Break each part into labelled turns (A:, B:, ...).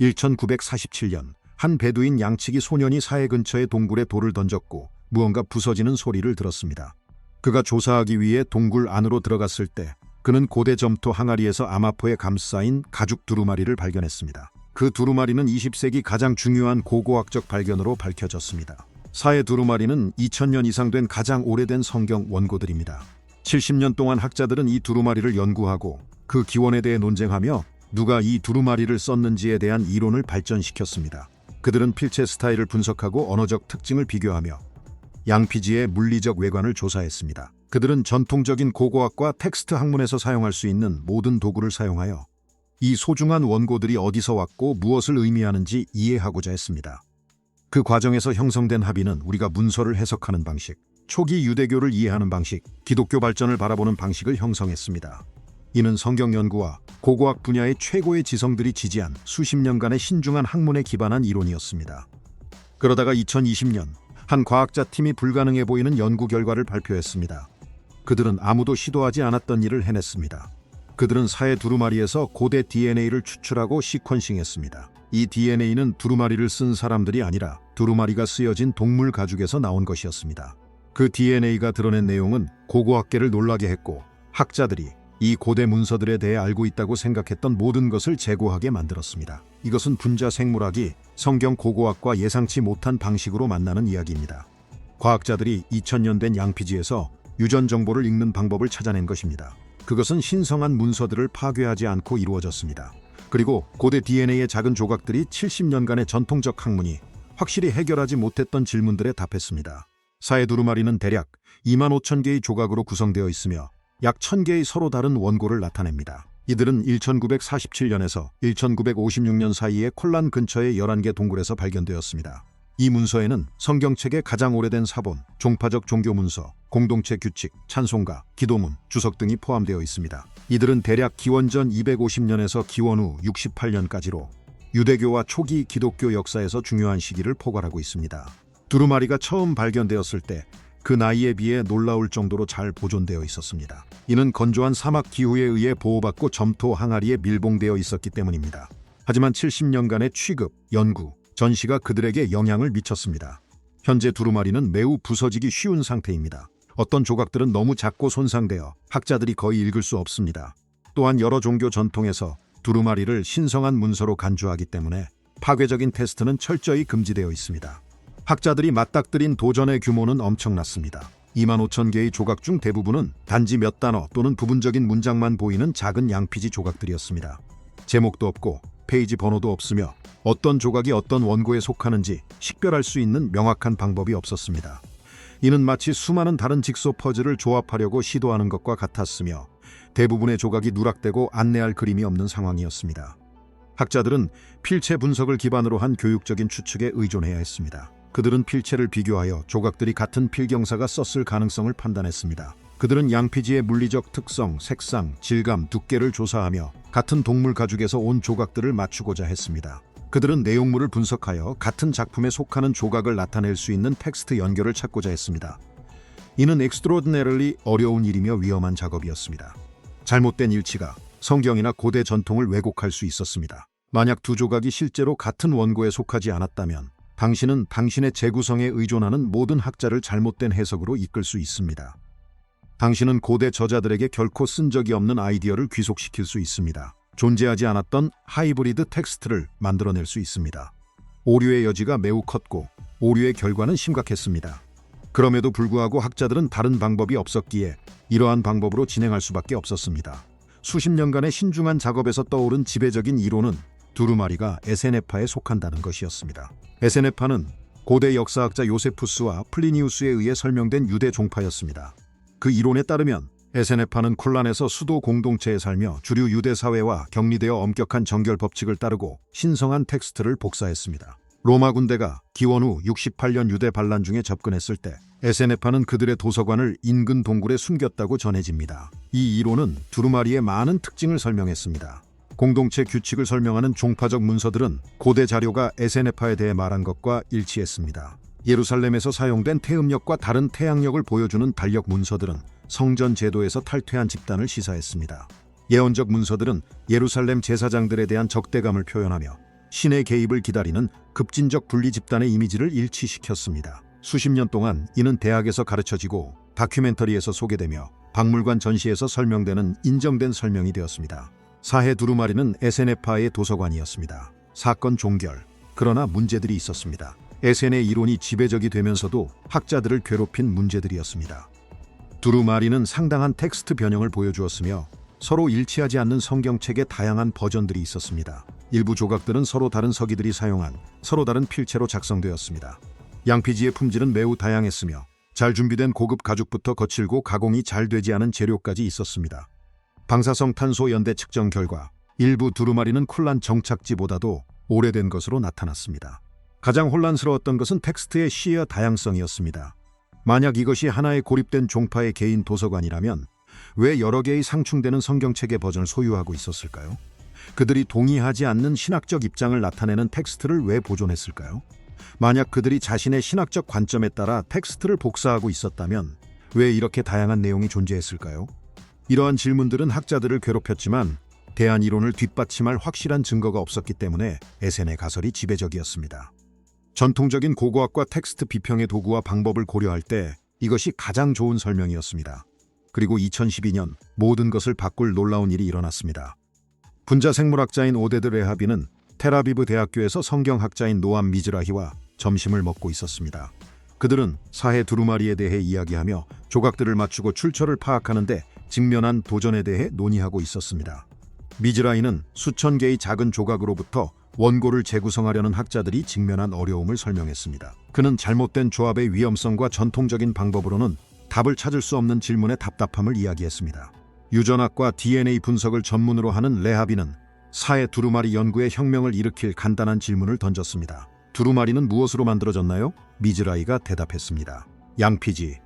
A: 1947년 한 베두인 양치기 소년이 사해 근처의 동굴에 돌을 던졌고 무언가 부서지는 소리를 들었습니다. 그가 조사하기 위해 동굴 안으로 들어갔을 때 그는 고대 점토 항아리에서 암화포에 감싸인 가죽 두루마리를 발견했습니다. 그 두루마리는 20세기 가장 중요한 고고학적 발견으로 밝혀졌습니다. 사해 두루마리는 2000년 이상 된 가장 오래된 성경 원고들입니다. 70년 동안 학자들은 이 두루마리를 연구하고 그 기원에 대해 논쟁하며 누가 이 두루마리를 썼는지에 대한 이론을 발전시켰습니다. 그들은 필체 스타일을 분석하고 언어적 특징을 비교하며 양피지의 물리적 외관을 조사했습니다. 그들은 전통적인 고고학과 텍스트 학문에서 사용할 수 있는 모든 도구를 사용하여 이 소중한 원고들이 어디서 왔고 무엇을 의미하는지 이해하고자 했습니다. 그 과정에서 형성된 합의는 우리가 문서를 해석하는 방식, 초기 유대교를 이해하는 방식, 기독교 발전을 바라보는 방식을 형성했습니다. 이는 성경 연구와 고고학 분야의 최고의 지성들이 지지한 수십 년간의 신중한 학문에 기반한 이론이었습니다. 그러다가 2020년 한 과학자 팀이 불가능해 보이는 연구 결과를 발표했습니다. 그들은 아무도 시도하지 않았던 일을 해냈습니다. 그들은 사해 두루마리에서 고대 DNA를 추출하고 시퀀싱했습니다. 이 DNA는 두루마리를 쓴 사람들이 아니라 두루마리가 쓰여진 동물 가죽에서 나온 것이었습니다. 그 DNA가 드러낸 내용은 고고학계를 놀라게 했고 학자들이 이 고대 문서들에 대해 알고 있다고 생각했던 모든 것을 재고하게 만들었습니다. 이것은 분자 생물학이 성경 고고학과 예상치 못한 방식으로 만나는 이야기입니다. 과학자들이 2000년 된 양피지에서 유전 정보를 읽는 방법을 찾아낸 것입니다. 그것은 신성한 문서들을 파괴하지 않고 이루어졌습니다. 그리고 고대 DNA의 작은 조각들이 70년간의 전통적 학문이 확실히 해결하지 못했던 질문들에 답했습니다. 사해 두루마리는 대략 25,000개의 조각으로 구성되어 있으며 약 1000개의 서로 다른 원고를 나타냅니다. 이들은 1947년에서 1956년 사이에 콜란 근처의 11개 동굴에서 발견되었습니다. 이 문서에는 성경책의 가장 오래된 사본, 종파적 종교 문서, 공동체 규칙, 찬송가, 기도문, 주석 등이 포함되어 있습니다. 이들은 대략 기원전 250년에서 기원 후 68년까지로 유대교와 초기 기독교 역사에서 중요한 시기를 포괄하고 있습니다. 두루마리가 처음 발견되었을 때 그 나이에 비해 놀라울 정도로 잘 보존되어 있었습니다. 이는 건조한 사막 기후에 의해 보호받고 점토 항아리에 밀봉되어 있었기 때문입니다. 하지만 70년간의 취급, 연구, 전시가 그들에게 영향을 미쳤습니다. 현재 두루마리는 매우 부서지기 쉬운 상태입니다. 어떤 조각들은 너무 작고 손상되어 학자들이 거의 읽을 수 없습니다. 또한 여러 종교 전통에서 두루마리를 신성한 문서로 간주하기 때문에 파괴적인 테스트는 철저히 금지되어 있습니다. 학자들이 맞닥뜨린 도전의 규모는 엄청났습니다. 25,000개의 조각 중 대부분은 단지 몇 단어 또는 부분적인 문장만 보이는 작은 양피지 조각들이었습니다. 제목도 없고 페이지 번호도 없으며 어떤 조각이 어떤 원고에 속하는지 식별할 수 있는 명확한 방법이 없었습니다. 이는 마치 수많은 다른 직소 퍼즐을 조합하려고 시도하는 것과 같았으며 대부분의 조각이 누락되고 안내할 그림이 없는 상황이었습니다. 학자들은 필체 분석을 기반으로 한 교육적인 추측에 의존해야 했습니다. 그들은 필체를 비교하여 조각들이 같은 필경사가 썼을 가능성을 판단했습니다. 그들은 양피지의 물리적 특성, 색상, 질감, 두께를 조사하며 같은 동물 가죽에서 온 조각들을 맞추고자 했습니다. 그들은 내용물을 분석하여 같은 작품에 속하는 조각을 나타낼 수 있는 텍스트 연결을 찾고자 했습니다. 이는 extraordinarily 어려운 일이며 위험한 작업이었습니다. 잘못된 일치가 성경이나 고대 전통을 왜곡할 수 있었습니다. 만약 두 조각이 실제로 같은 원고에 속하지 않았다면 당신은 당신의 재구성에 의존하는 모든 학자를 잘못된 해석으로 이끌 수 있습니다. 당신은 고대 저자들에게 결코 쓴 적이 없는 아이디어를 귀속시킬 수 있습니다. 존재하지 않았던 하이브리드 텍스트를 만들어낼 수 있습니다. 오류의 여지가 매우 컸고 오류의 결과는 심각했습니다. 그럼에도 불구하고 학자들은 다른 방법이 없었기에 이러한 방법으로 진행할 수밖에 없었습니다. 수십 년간의 신중한 작업에서 떠오른 지배적인 이론은 두루마리가 에세네파에 속한다는 것이었습니다. 에세네파는 고대 역사학자 요세푸스와 플리니우스에 의해 설명된 유대 종파였습니다. 그 이론에 따르면 에세네파는 콜란에서 수도 공동체에 살며 주류 유대 사회와 격리되어 엄격한 정결 법칙을 따르고 신성한 텍스트를 복사했습니다. 로마 군대가 기원 후 68년 유대 반란 중에 접근했을 때 에세네파는 그들의 도서관을 인근 동굴에 숨겼다고 전해집니다. 이 이론은 두루마리의 많은 특징을 설명했습니다. 공동체 규칙을 설명하는 종파적 문서들은 고대 자료가 에세네파에 대해 말한 것과 일치했습니다. 예루살렘에서 사용된 태음력과 다른 태양력을 보여주는 달력 문서들은 성전 제도에서 탈퇴한 집단을 시사했습니다. 예언적 문서들은 예루살렘 제사장들에 대한 적대감을 표현하며 신의 개입을 기다리는 급진적 분리 집단의 이미지를 일치시켰습니다. 수십 년 동안 이는 대학에서 가르쳐지고 다큐멘터리에서 소개되며 박물관 전시에서 설명되는 인정된 설명이 되었습니다. 사해 두루마리는 에세네파의 도서관이었습니다. 사건 종결, 그러나 문제들이 있었습니다. 에센의 이론이 지배적이 되면서도 학자들을 괴롭힌 문제들이었습니다. 두루마리는 상당한 텍스트 변형을 보여주었으며 서로 일치하지 않는 성경책의 다양한 버전들이 있었습니다. 일부 조각들은 서로 다른 서기들이 사용한 서로 다른 필체로 작성되었습니다. 양피지의 품질은 매우 다양했으며 잘 준비된 고급 가죽부터 거칠고 가공이 잘 되지 않은 재료까지 있었습니다. 방사성 탄소 연대 측정 결과 일부 두루마리는 쿨란 정착지보다도 오래된 것으로 나타났습니다. 가장 혼란스러웠던 것은 텍스트의 시의 다양성이었습니다. 만약 이것이 하나의 고립된 종파의 개인 도서관이라면 왜 여러 개의 상충되는 성경책의 버전을 소유하고 있었을까요? 그들이 동의하지 않는 신학적 입장을 나타내는 텍스트를 왜 보존했을까요? 만약 그들이 자신의 신학적 관점에 따라 텍스트를 복사하고 있었다면 왜 이렇게 다양한 내용이 존재했을까요? 이러한 질문들은 학자들을 괴롭혔지만 대안 이론을 뒷받침할 확실한 증거가 없었기 때문에 에센의 가설이 지배적이었습니다. 전통적인 고고학과 텍스트 비평의 도구와 방법을 고려할 때 이것이 가장 좋은 설명이었습니다. 그리고 2012년 모든 것을 바꿀 놀라운 일이 일어났습니다. 분자 생물학자인 오데드 레하비는 텔아비브 대학교에서 성경학자인 노암 미즈라히와 점심을 먹고 있었습니다. 그들은 사해 두루마리에 대해 이야기하며 조각들을 맞추고 출처를 파악하는데 직면한 도전에 대해 논의하고 있었습니다. 미즈라히는 수천 개의 작은 조각으로부터 원고를 재구성하려는 학자들이 직면한 어려움을 설명했습니다. 그는 잘못된 조합의 위험성과 전통적인 방법으로는 답을 찾을 수 없는 질문의 답답함을 이야기했습니다. 유전학과 DNA 분석을 전문으로 하는 레하비는 사해 두루마리 연구에 혁명을 일으킬 간단한 질문을 던졌습니다. 두루마리는 무엇으로 만들어졌나요? 미즈라히가 대답했습니다. 양피지,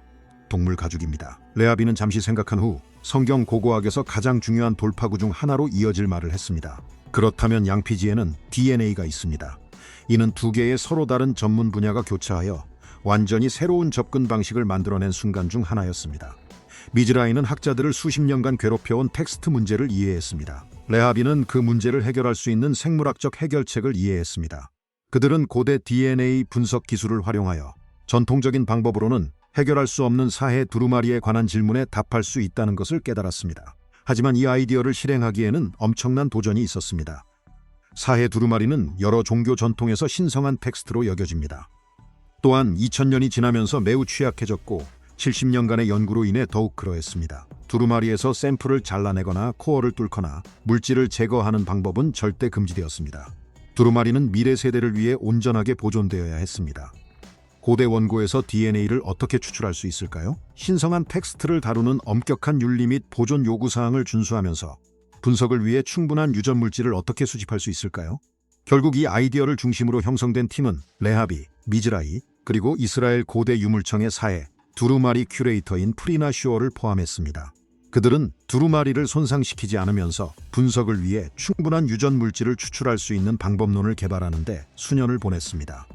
A: 동물 가죽입니다. 레하비는 잠시 생각한 후 성경 고고학에서 가장 중요한 돌파구 중 하나로 이어질 말을 했습니다. 그렇다면 양피지에는 DNA가 있습니다. 이는 두 개의 서로 다른 전문 분야가 교차하여 완전히 새로운 접근 방식을 만들어낸 순간 중 하나였습니다. 미즈라히는 학자들을 수십 년간 괴롭혀온 텍스트 문제를 이해했습니다. 레하비는 그 문제를 해결할 수 있는 생물학적 해결책을 이해했습니다. 그들은 고대 DNA 분석 기술을 활용하여 전통적인 방법으로는 해결할 수 없는 사해 두루마리에 관한 질문에 답할 수 있다는 것을 깨달았습니다. 하지만 이 아이디어를 실행하기에는 엄청난 도전이 있었습니다. 사해 두루마리는 여러 종교 전통에서 신성한 텍스트로 여겨집니다. 또한 2000년이 지나면서 매우 취약해졌고 70년간의 연구로 인해 더욱 그러했습니다. 두루마리에서 샘플을 잘라내거나 코어를 뚫거나 물질을 제거하는 방법은 절대 금지되었습니다. 두루마리는 미래 세대를 위해 온전하게 보존되어야 했습니다. 고대 원고에서 DNA를 어떻게 추출할 수 있을까요? 신성한 텍스트를 다루는 엄격한 윤리 및 보존 요구사항을 준수하면서 분석을 위해 충분한 유전 물질을 어떻게 수집할 수 있을까요? 결국 이 아이디어를 중심으로 형성된 팀은 레하비, 미즈라히, 그리고 이스라엘 고대 유물청의 사해, 두루마리 큐레이터인 프리나 슈어를 포함했습니다. 그들은 두루마리를 손상시키지 않으면서 분석을 위해 충분한 유전 물질을 추출할 수 있는 방법론을 개발하는 데 수년을 보냈습니다.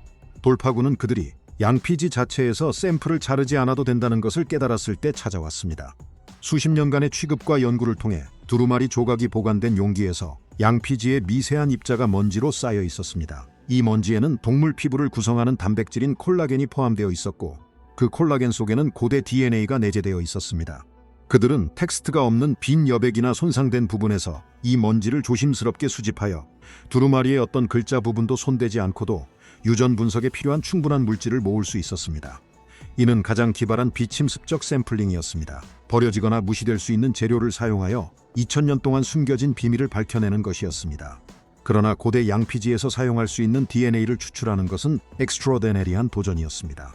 A: 돌파구는 그들이 양피지 자체에서 샘플을 자르지 않아도 된다는 것을 깨달았을 때 찾아왔습니다. 수십 년간의 취급과 연구를 통해 두루마리 조각이 보관된 용기에서 양피지의 미세한 입자가 먼지로 쌓여 있었습니다. 이 먼지에는 동물 피부를 구성하는 단백질인 콜라겐이 포함되어 있었고 그 콜라겐 속에는 고대 DNA가 내재되어 있었습니다. 그들은 텍스트가 없는 빈 여백이나 손상된 부분에서 이 먼지를 조심스럽게 수집하여 두루마리의 어떤 글자 부분도 손대지 않고도 유전 분석에 필요한 충분한 물질을 모을 수 있었습니다. 이는 가장 기발한 비침습적 샘플링이었습니다. 버려지거나 무시될 수 있는 재료를 사용하여 2000년 동안 숨겨진 비밀을 밝혀내는 것이었습니다. 그러나 고대 양피지에서 사용할 수 있는 DNA를 추출하는 것은 엑스트로데네리한 도전이었습니다.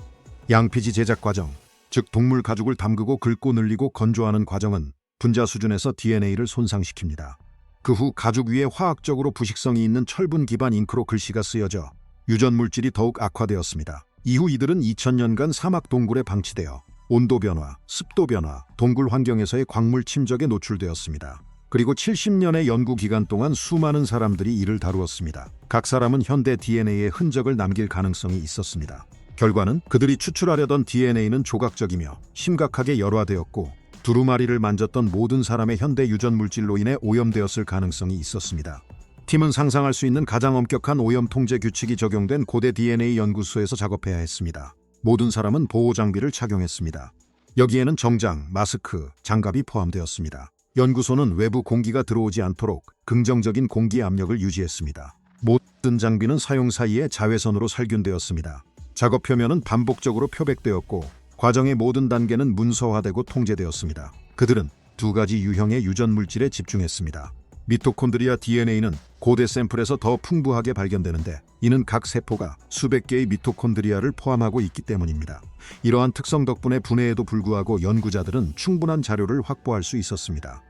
A: 양피지 제작 과정, 즉 동물 가죽을 담그고 긁고 늘리고 건조하는 과정은 분자 수준에서 DNA를 손상시킵니다. 그 후 가죽 위에 화학적으로 부식성이 있는 철분 기반 잉크로 글씨가 쓰여져 유전 물질이 더욱 악화되었습니다. 이후 이들은 2000년간 사막 동굴에 방치되어 온도 변화, 습도 변화, 동굴 환경에서의 광물 침적에 노출되었습니다. 그리고 70년의 연구 기간 동안 수많은 사람들이 이를 다루었습니다. 각 사람은 현대 DNA의 흔적을 남길 가능성이 있었습니다. 결과는 그들이 추출하려던 DNA는 조각적이며 심각하게 열화되었고 두루마리를 만졌던 모든 사람의 현대 유전 물질로 인해 오염되었을 가능성이 있었습니다. 팀은 상상할 수 있는 가장 엄격한 오염 통제 규칙이 적용된 고대 DNA 연구소에서 작업해야 했습니다. 모든 사람은 보호 장비를 착용했습니다. 여기에는 정장, 마스크, 장갑이 포함되었습니다. 연구소는 외부 공기가 들어오지 않도록 긍정적인 공기 압력을 유지했습니다. 모든 장비는 사용 사이에 자외선으로 살균되었습니다. 작업 표면은 반복적으로 표백되었고 과정의 모든 단계는 문서화되고 통제되었습니다. 그들은 두 가지 유형의 유전 물질에 집중했습니다. 미토콘드리아 DNA는 고대 샘플에서 더 풍부하게 발견되는데 이는 각 세포가 수백 개의 미토콘드리아를 포함하고 있기 때문입니다. 이러한 특성 덕분에 분해에도 불구하고 연구자들은 충분한 자료를 확보할 수 있었습니다.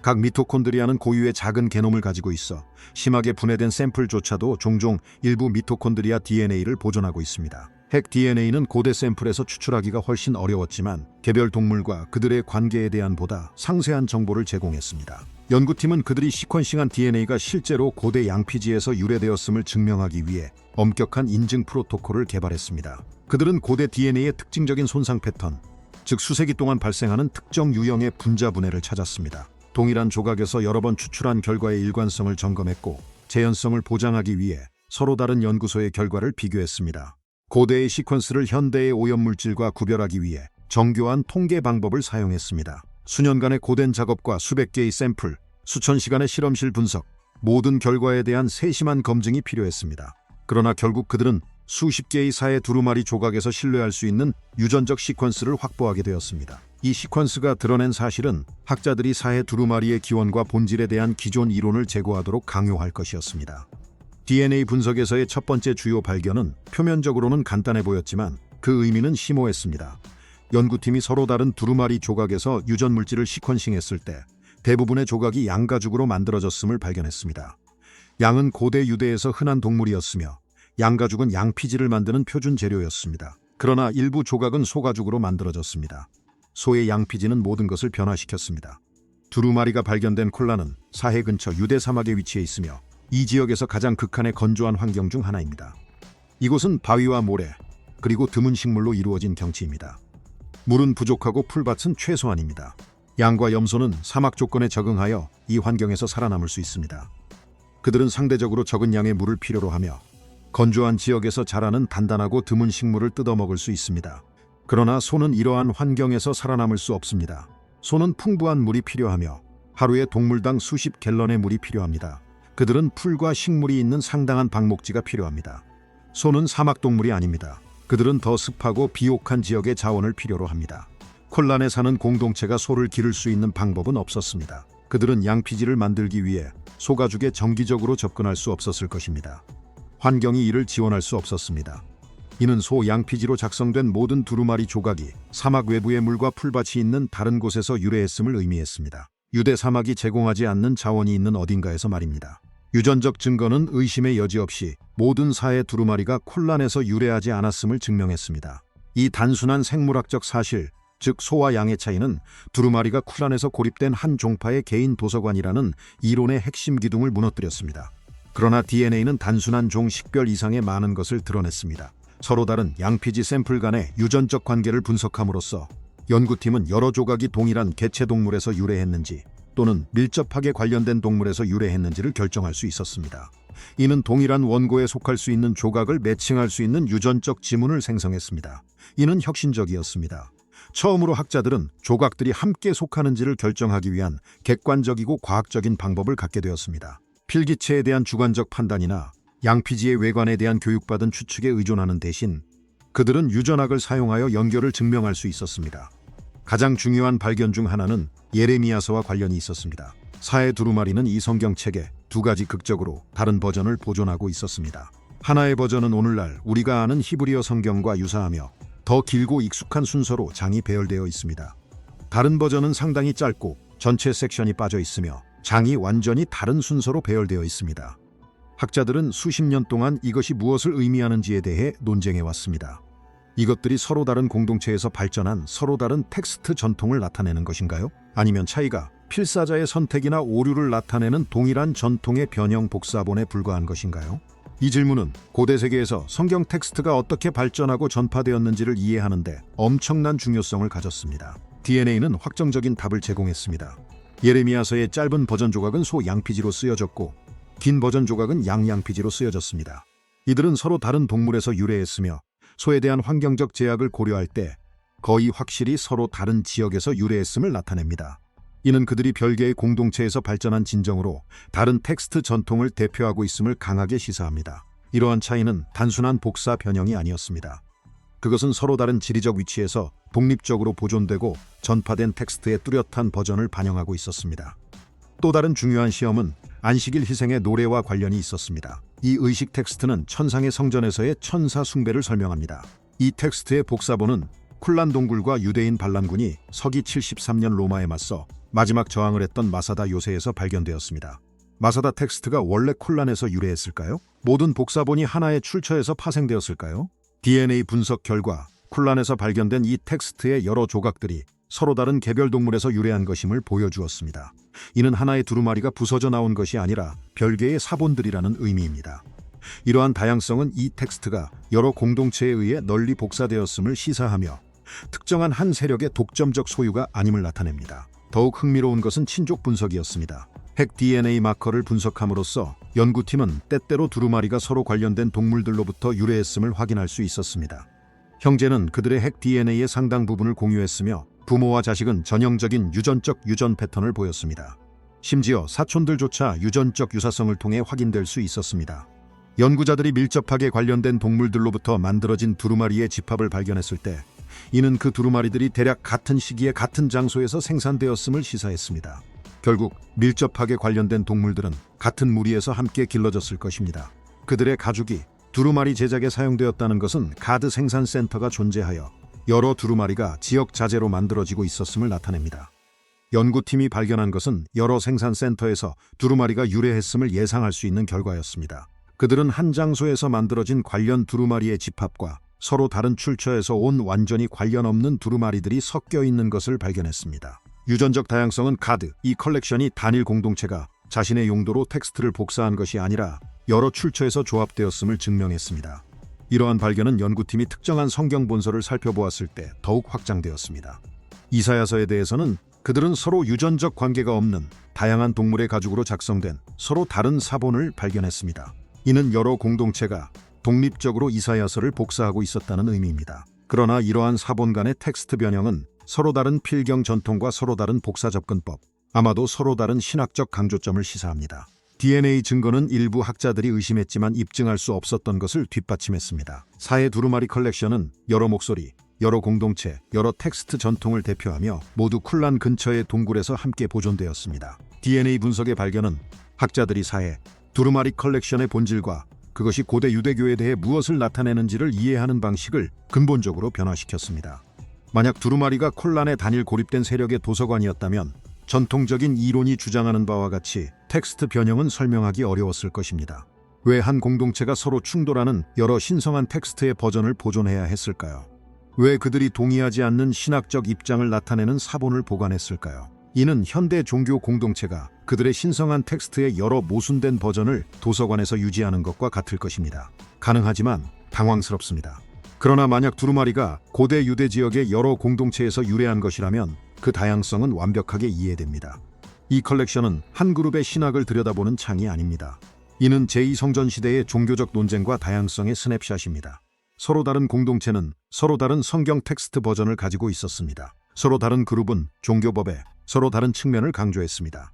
A: 각 미토콘드리아는 고유의 작은 게놈을 가지고 있어 심하게 분해된 샘플조차도 종종 일부 미토콘드리아 DNA를 보존하고 있습니다. 핵 DNA는 고대 샘플에서 추출하기가 훨씬 어려웠지만 개별 동물과 그들의 관계에 대한 보다 상세한 정보를 제공했습니다. 연구팀은 그들이 시퀀싱한 DNA가 실제로 고대 양피지에서 유래되었음을 증명하기 위해 엄격한 인증 프로토콜을 개발했습니다. 그들은 고대 DNA의 특징적인 손상 패턴, 즉 수세기 동안 발생하는 특정 유형의 분자 분해를 찾았습니다. 동일한 조각에서 여러 번 추출한 결과의 일관성을 점검했고 재현성을 보장하기 위해 서로 다른 연구소의 결과를 비교했습니다. 고대의 시퀀스를 현대의 오염물질과 구별하기 위해 정교한 통계 방법을 사용했습니다. 수년간의 고된 작업과 수백 개의 샘플, 수천 시간의 실험실 분석, 모든 결과에 대한 세심한 검증이 필요했습니다. 그러나 결국 그들은 수십 개의 사해 두루마리 조각에서 신뢰할 수 있는 유전적 시퀀스를 확보하게 되었습니다. 이 시퀀스가 드러낸 사실은 학자들이 사해 두루마리의 기원과 본질에 대한 기존 이론을 제고하도록 강요할 것이었습니다. DNA 분석에서의 첫 번째 주요 발견은 표면적으로는 간단해 보였지만 그 의미는 심오했습니다. 연구팀이 서로 다른 두루마리 조각에서 유전 물질을 시퀀싱했을 때 대부분의 조각이 양가죽으로 만들어졌음을 발견했습니다. 양은 고대 유대에서 흔한 동물이었으며 양가죽은 양피지를 만드는 표준 재료였습니다. 그러나 일부 조각은 소가죽으로 만들어졌습니다. 소의 양피지는 모든 것을 변화시켰습니다. 두루마리가 발견된 콜라는 사해 근처 유대 사막에 위치해 있으며 이 지역에서 가장 극한의 건조한 환경 중 하나입니다. 이곳은 바위와 모래, 그리고 드문 식물로 이루어진 경치입니다. 물은 부족하고 풀밭은 최소한입니다. 양과 염소는 사막 조건에 적응하여 이 환경에서 살아남을 수 있습니다. 그들은 상대적으로 적은 양의 물을 필요로 하며 건조한 지역에서 자라는 단단하고 드문 식물을 뜯어먹을 수 있습니다. 그러나 소는 이러한 환경에서 살아남을 수 없습니다. 소는 풍부한 물이 필요하며 하루에 동물당 수십 갤런의 물이 필요합니다. 그들은 풀과 식물이 있는 상당한 방목지가 필요합니다. 소는 사막동물이 아닙니다. 그들은 더 습하고 비옥한 지역의 자원을 필요로 합니다. 콜란에 사는 공동체가 소를 기를 수 있는 방법은 없었습니다. 그들은 양피지를 만들기 위해 소가죽에 정기적으로 접근할 수 없었을 것입니다. 환경이 이를 지원할 수 없었습니다. 이는 소 양피지로 작성된 모든 두루마리 조각이 사막 외부의 물과 풀밭이 있는 다른 곳에서 유래했음을 의미했습니다. 유대 사막이 제공하지 않는 자원이 있는 어딘가에서 말입니다. 유전적 증거는 의심의 여지 없이 모든 사해 두루마리가 콜란에서 유래하지 않았음을 증명했습니다. 이 단순한 생물학적 사실, 즉 소와 양의 차이는 두루마리가 콜란에서 고립된 한 종파의 개인 도서관이라는 이론의 핵심 기둥을 무너뜨렸습니다. 그러나 DNA는 단순한 종 식별 이상의 많은 것을 드러냈습니다. 서로 다른 양피지 샘플 간의 유전적 관계를 분석함으로써 연구팀은 여러 조각이 동일한 개체 동물에서 유래했는지 또는 밀접하게 관련된 동물에서 유래했는지를 결정할 수 있었습니다. 이는 동일한 원고에 속할 수 있는 조각을 매칭할 수 있는 유전적 지문을 생성했습니다. 이는 혁신적이었습니다. 처음으로 학자들은 조각들이 함께 속하는지를 결정하기 위한 객관적이고 과학적인 방법을 갖게 되었습니다. 필기체에 대한 주관적 판단이나 양피지의 외관에 대한 교육받은 추측에 의존하는 대신 그들은 유전학을 사용하여 연결을 증명할 수 있었습니다. 가장 중요한 발견 중 하나는 예레미야서와 관련이 있었습니다. 사해 두루마리는 이 성경책의 두 가지 극적으로 다른 버전을 보존하고 있었습니다. 하나의 버전은 오늘날 우리가 아는 히브리어 성경과 유사하며 더 길고 익숙한 순서로 장이 배열되어 있습니다. 다른 버전은 상당히 짧고 전체 섹션이 빠져 있으며 장이 완전히 다른 순서로 배열되어 있습니다. 학자들은 수십 년 동안 이것이 무엇을 의미하는지에 대해 논쟁해 왔습니다. 이것들이 서로 다른 공동체에서 발전한 서로 다른 텍스트 전통을 나타내는 것인가요? 아니면 차이가 필사자의 선택이나 오류를 나타내는 동일한 전통의 변형 복사본에 불과한 것인가요? 이 질문은 고대 세계에서 성경 텍스트가 어떻게 발전하고 전파되었는지를 이해하는 데 엄청난 중요성을 가졌습니다. DNA는 확정적인 답을 제공했습니다. 예레미야서의 짧은 버전 조각은 소 양피지로 쓰여졌고 긴 버전 조각은 양양피지로 쓰여졌습니다. 이들은 서로 다른 동물에서 유래했으며 소에 대한 환경적 제약을 고려할 때 거의 확실히 서로 다른 지역에서 유래했음을 나타냅니다. 이는 그들이 별개의 공동체에서 발전한 진정으로 다른 텍스트 전통을 대표하고 있음을 강하게 시사합니다. 이러한 차이는 단순한 복사 변형이 아니었습니다. 그것은 서로 다른 지리적 위치에서 독립적으로 보존되고 전파된 텍스트의 뚜렷한 버전을 반영하고 있었습니다. 또 다른 중요한 시험은 안식일 희생의 노래와 관련이 있었습니다. 이 의식 텍스트는 천상의 성전에서의 천사 숭배를 설명합니다. 이 텍스트의 복사본은 쿨란 동굴과 유대인 반란군이 서기 73년 로마에 맞서 마지막 저항을 했던 마사다 요새에서 발견되었습니다. 마사다 텍스트가 원래 쿨란에서 유래했을까요? 모든 복사본이 하나의 출처에서 파생되었을까요? DNA 분석 결과 쿨란에서 발견된 이 텍스트의 여러 조각들이 서로 다른 개별 동물에서 유래한 것임을 보여주었습니다. 이는 하나의 두루마리가 부서져 나온 것이 아니라 별개의 사본들이라는 의미입니다. 이러한 다양성은 이 텍스트가 여러 공동체에 의해 널리 복사되었음을 시사하며 특정한 한 세력의 독점적 소유가 아님을 나타냅니다. 더욱 흥미로운 것은 친족 분석이었습니다. 핵 DNA 마커를 분석함으로써 연구팀은 때때로 두루마리가 서로 관련된 동물들로부터 유래했음을 확인할 수 있었습니다. 형제는 그들의 핵 DNA의 상당 부분을 공유했으며 부모와 자식은 전형적인 유전적 유전 패턴을 보였습니다. 심지어 사촌들조차 유전적 유사성을 통해 확인될 수 있었습니다. 연구자들이 밀접하게 관련된 동물들로부터 만들어진 두루마리의 집합을 발견했을 때 이는 그 두루마리들이 대략 같은 시기에 같은 장소에서 생산되었음을 시사했습니다. 결국 밀접하게 관련된 동물들은 같은 무리에서 함께 길러졌을 것입니다. 그들의 가죽이 두루마리 제작에 사용되었다는 것은 가드 생산센터가 존재하여 여러 두루마리가 지역 자재로 만들어지고 있었음을 나타냅니다. 연구팀이 발견한 것은 여러 생산센터에서 두루마리가 유래했음을 예상할 수 있는 결과였습니다. 그들은 한 장소에서 만들어진 관련 두루마리의 집합과 서로 다른 출처에서 온 완전히 관련 없는 두루마리들이 섞여 있는 것을 발견했습니다. 유전적 다양성은 가드, 이 컬렉션이 단일 공동체가 자신의 용도로 텍스트를 복사한 것이 아니라 여러 출처에서 조합되었음을 증명했습니다. 이러한 발견은 연구팀이 특정한 성경 본서를 살펴보았을 때 더욱 확장되었습니다. 이사야서에 대해서는 그들은 서로 유전적 관계가 없는 다양한 동물의 가죽으로 작성된 서로 다른 사본을 발견했습니다. 이는 여러 공동체가 독립적으로 이사야서를 복사하고 있었다는 의미입니다. 그러나 이러한 사본 간의 텍스트 변형은 서로 다른 필경 전통과 서로 다른 복사 접근법, 아마도 서로 다른 신학적 강조점을 시사합니다. DNA 증거는 일부 학자들이 의심했지만 입증할 수 없었던 것을 뒷받침했습니다. 사해 두루마리 컬렉션은 여러 목소리, 여러 공동체, 여러 텍스트 전통을 대표하며 모두 쿨란 근처의 동굴에서 함께 보존되었습니다. DNA 분석의 발견은 학자들이 사해 두루마리 컬렉션의 본질과 그것이 고대 유대교에 대해 무엇을 나타내는지를 이해하는 방식을 근본적으로 변화시켰습니다. 만약 두루마리가 콜란의 단일 고립된 세력의 도서관이었다면 전통적인 이론이 주장하는 바와 같이 텍스트 변형은 설명하기 어려웠을 것입니다. 왜 한 공동체가 서로 충돌하는 여러 신성한 텍스트의 버전을 보존해야 했을까요? 왜 그들이 동의하지 않는 신학적 입장을 나타내는 사본을 보관했을까요? 이는 현대 종교 공동체가 그들의 신성한 텍스트의 여러 모순된 버전을 도서관에서 유지하는 것과 같을 것입니다. 가능하지만 당황스럽습니다. 그러나 만약 두루마리가 고대 유대 지역의 여러 공동체에서 유래한 것이라면 그 다양성은 완벽하게 이해됩니다. 이 컬렉션은 한 그룹의 신학을 들여다보는 창이 아닙니다. 이는 제2성전 시대의 종교적 논쟁과 다양성의 스냅샷입니다. 서로 다른 공동체는 서로 다른 성경 텍스트 버전을 가지고 있었습니다. 서로 다른 그룹은 종교법에 서로 다른 측면을 강조했습니다.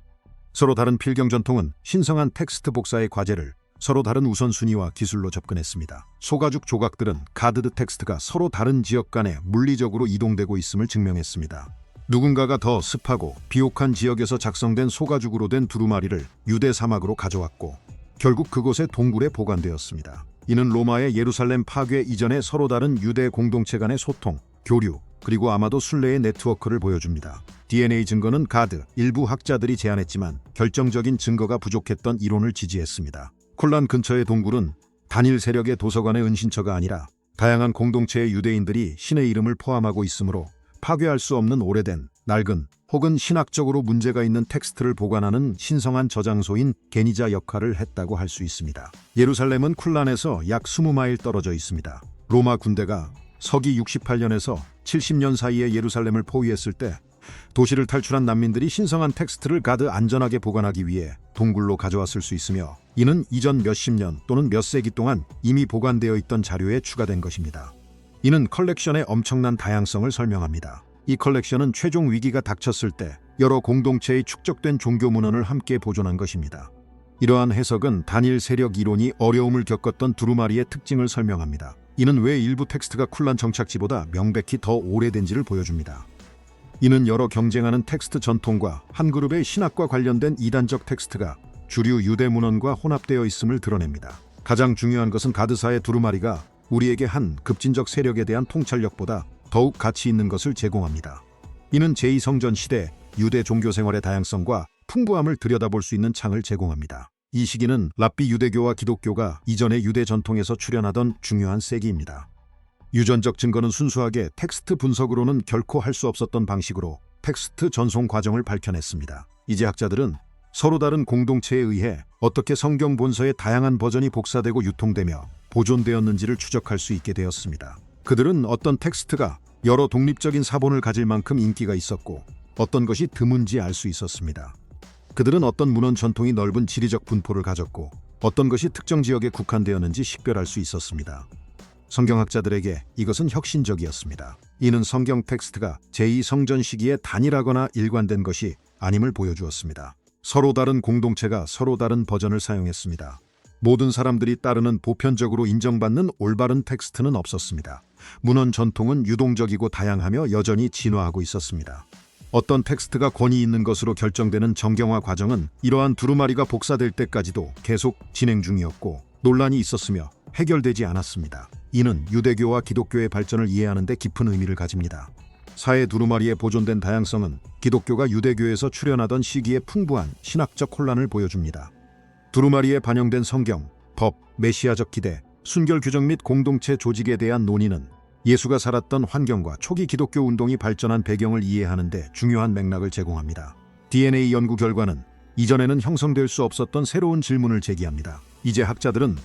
A: 서로 다른 필경 전통은 신성한 텍스트 복사의 과제를 서로 다른 우선순위와 기술로 접근했습니다. 소가죽 조각들은 가드드 텍스트가 서로 다른 지역 간에 물리적으로 이동되고 있음을 증명했습니다. 누군가가 더 습하고 비옥한 지역에서 작성된 소가죽으로 된 두루마리를 유대 사막으로 가져왔고 결국 그곳의 동굴에 보관되었습니다. 이는 로마의 예루살렘 파괴 이전에 서로 다른 유대 공동체 간의 소통, 교류, 그리고 아마도 순례의 네트워크를 보여줍니다. DNA 증거는 가드, 일부 학자들이 제안했지만 결정적인 증거가 부족했던 이론을 지지했습니다. 콜란 근처의 동굴은 단일 세력의 도서관의 은신처가 아니라 다양한 공동체의 유대인들이 신의 이름을 포함하고 있으므로 파괴할 수 없는 오래된, 낡은 혹은 신학적으로 문제가 있는 텍스트를 보관하는 신성한 저장소인 게니자 역할을 했다고 할 수 있습니다. 예루살렘은 쿨란에서 약 20마일 떨어져 있습니다. 로마 군대가 서기 68년에서 70년 사이에 예루살렘을 포위했을 때 도시를 탈출한 난민들이 신성한 텍스트를 가드 안전하게 보관하기 위해 동굴로 가져왔을 수 있으며 이는 이전 몇십 년 또는 몇 세기 동안 이미 보관되어 있던 자료에 추가된 것입니다. 이는 컬렉션의 엄청난 다양성을 설명합니다. 이 컬렉션은 최종 위기가 닥쳤을 때 여러 공동체의 축적된 종교 문헌을 함께 보존한 것입니다. 이러한 해석은 단일 세력 이론이 어려움을 겪었던 두루마리의 특징을 설명합니다. 이는 왜 일부 텍스트가 쿨란 정착지보다 명백히 더 오래된지를 보여줍니다. 이는 여러 경쟁하는 텍스트 전통과 한 그룹의 신학과 관련된 이단적 텍스트가 주류 유대 문헌과 혼합되어 있음을 드러냅니다. 가장 중요한 것은 가드사의 두루마리가 우리에게 한 급진적 세력에 대한 통찰력보다 더욱 가치 있는 것을 제공합니다. 이는 제2성전 시대 유대 종교 생활의 다양성과 풍부함을 들여다볼 수 있는 창을 제공합니다. 이 시기는 랍비 유대교와 기독교가 이전의 유대 전통에서 출현하던 중요한 세기입니다. 유전적 증거는 순수하게 텍스트 분석으로는 결코 할 수 없었던 방식으로 텍스트 전송 과정을 밝혀냈습니다. 이제 학자들은 서로 다른 공동체에 의해 어떻게 성경 본서의 다양한 버전이 복사되고 유통되며 보존되었는지를 추적할 수 있게 되었습니다. 그들은 어떤 텍스트가 여러 독립적인 사본을 가질 만큼 인기가 있었고 어떤 것이 드문지 알 수 있었습니다. 그들은 어떤 문헌 전통이 넓은 지리적 분포를 가졌고 어떤 것이 특정 지역에 국한되었는지 식별할 수 있었습니다. 성경학자들에게 이것은 혁신적이었습니다. 이는 성경 텍스트가 제2성전 시기에 단일하거나 일관된 것이 아님을 보여주었습니다. 서로 다른 공동체가 서로 다른 버전을 사용했습니다. 모든 사람들이 따르는 보편적으로 인정받는 올바른 텍스트는 없었습니다. 문헌 전통은 유동적이고 다양하며 여전히 진화하고 있었습니다. 어떤 텍스트가 권위 있는 것으로 결정되는 정경화 과정은 이러한 두루마리가 복사될 때까지도 계속 진행 중이었고 논란이 있었으며 해결되지 않았습니다. 이는 유대교와 기독교의 발전을 이해하는 데 깊은 의미를 가집니다. 사해 두루마리에 보존된 다양성은 기독교가 유대교에서 출현하던 시기의 풍부한 신학적 혼란을 보여줍니다. 두루마리에 반영된 성경, 법, 메시아적 기대, 순결 규정 및 공동체 조직에 대한 논의는 예수가 살았던 환경과 초기 기독교 운동이 발전한 배경을 이해하는 데 중요한 맥락을 제공합니다. DNA 연구 결과는 이전에는 형성될 수 없었던 새로운 질문을 제기합니다. 이제 학자들은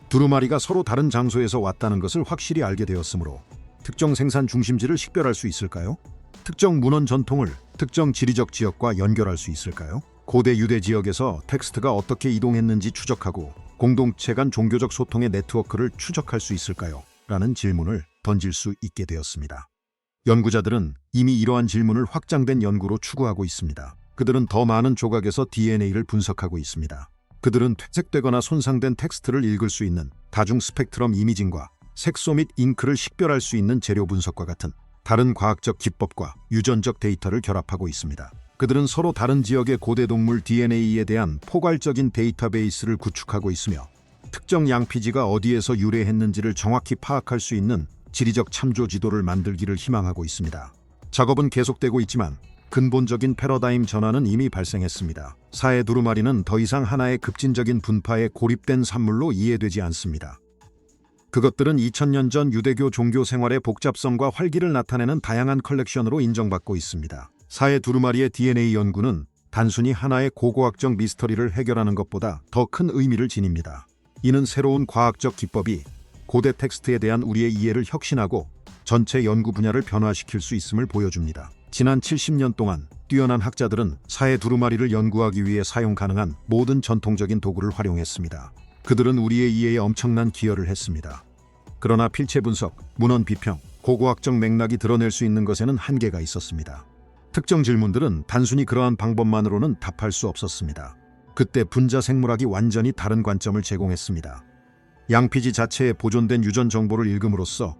A: 두루마리가 서로 다른 장소에서 왔다는 것을 확실히 알게 되었으므로 특정 생산 중심지를 식별할 수 있을까요? 특정 문헌 전통을 특정 지리적 지역과 연결할 수 있을까요? 고대 유대 지역에서 텍스트가 어떻게 이동했는지 추적하고 공동체 간 종교적 소통의 네트워크를 추적할 수 있을까요? 라는 질문을 던질 수 있게 되었습니다. 연구자들은 이미 이러한 질문을 확장된 연구로 추구하고 있습니다. 그들은 더 많은 조각에서 DNA를 분석하고 있습니다. 그들은 퇴색되거나 손상된 텍스트를 읽을 수 있는 다중 스펙트럼 이미징과 색소 및 잉크를 식별할 수 있는 재료 분석과 같은 다른 과학적 기법과 유전적 데이터를 결합하고 있습니다. 그들은 서로 다른 지역의 고대 동물 DNA에 대한 포괄적인 데이터베이스를 구축하고 있으며 특정 양피지가 어디에서 유래했는지를 정확히 파악할 수 있는 지리적 참조 지도를 만들기를 희망하고 있습니다. 작업은 계속되고 있지만 근본적인 패러다임 전환은 이미 발생했습니다. 사해 두루마리는 더 이상 하나의 급진적인 분파에 고립된 산물로 이해되지 않습니다. 그것들은 2000년 전 유대교 종교 생활의 복잡성과 활기를 나타내는 다양한 컬렉션으로 인정받고 있습니다. 사해 두루마리의 DNA 연구는 단순히 하나의 고고학적 미스터리를 해결하는 것보다 더 큰 의미를 지닙니다. 이는 새로운 과학적 기법이 고대 텍스트에 대한 우리의 이해를 혁신하고 전체 연구 분야를 변화시킬 수 있음을 보여줍니다. 지난 70년 동안 뛰어난 학자들은 사해 두루마리를 연구하기 위해 사용 가능한 모든 전통적인 도구를 활용했습니다. 그들은 우리의 이해에 엄청난 기여를 했습니다. 그러나 필체 분석, 문헌 비평, 고고학적 맥락이 드러낼 수 있는 것에는 한계가 있었습니다. 특정 질문들은 단순히 그러한 방법만으로는 답할 수 없었습니다. 그때 분자 생물학이 완전히 다른 관점을 제공했습니다. 양피지 자체에 보존된 유전 정보를 읽음으로써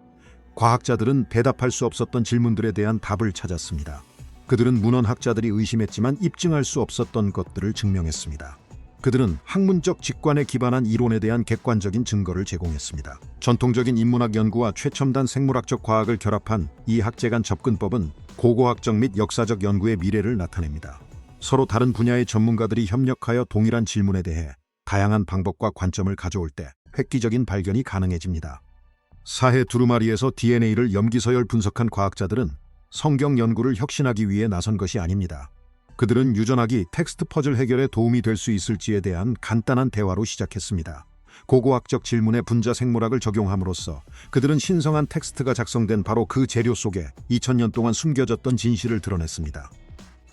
A: 과학자들은 대답할 수 없었던 질문들에 대한 답을 찾았습니다. 그들은 문헌학자들이 의심했지만 입증할 수 없었던 것들을 증명했습니다. 그들은 학문적 직관에 기반한 이론에 대한 객관적인 증거를 제공했습니다. 전통적인 인문학 연구와 최첨단 생물학적 과학을 결합한 이 학제 간 접근법은 고고학적 및 역사적 연구의 미래를 나타냅니다. 서로 다른 분야의 전문가들이 협력하여 동일한 질문에 대해 다양한 방법과 관점을 가져올 때 획기적인 발견이 가능해집니다. 사해 두루마리에서 DNA를 염기서열 분석한 과학자들은 성경 연구를 혁신하기 위해 나선 것이 아닙니다. 그들은 유전학이 텍스트 퍼즐 해결에 도움이 될 수 있을지에 대한 간단한 대화로 시작했습니다. 고고학적 질문에 분자 생물학을 적용함으로써 그들은 신성한 텍스트가 작성된 바로 그 재료 속에 2000년 동안 숨겨졌던 진실을 드러냈습니다.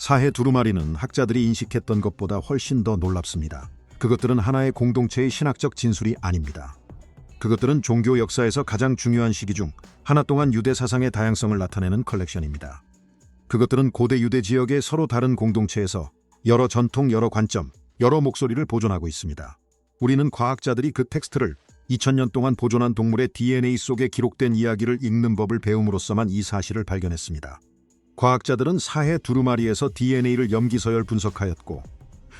A: 사해 두루마리는 학자들이 인식했던 것보다 훨씬 더 놀랍습니다. 그것들은 하나의 공동체의 신학적 진술이 아닙니다. 그것들은 종교 역사에서 가장 중요한 시기 중 하나 동안 유대 사상의 다양성을 나타내는 컬렉션입니다. 그것들은 고대 유대 지역의 서로 다른 공동체에서 여러 전통, 여러 관점, 여러 목소리를 보존하고 있습니다. 우리는 과학자들이 그 텍스트를 2000년 동안 보존한 동물의 DNA 속에 기록된 이야기를 읽는 법을 배움으로써만 이 사실을 발견했습니다. 과학자들은 사해 두루마리에서 DNA를 염기서열 분석하였고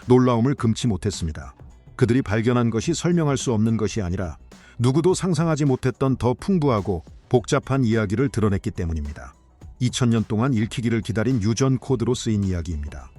A: 놀라움을 금치 못했습니다. 그들이 발견한 것이 설명할 수 없는 것이 아니라 누구도 상상하지 못했던 더 풍부하고 복잡한 이야기를 드러냈기 때문입니다. 2000년 동안 읽히기를 기다린 유전 코드로 쓰인 이야기입니다.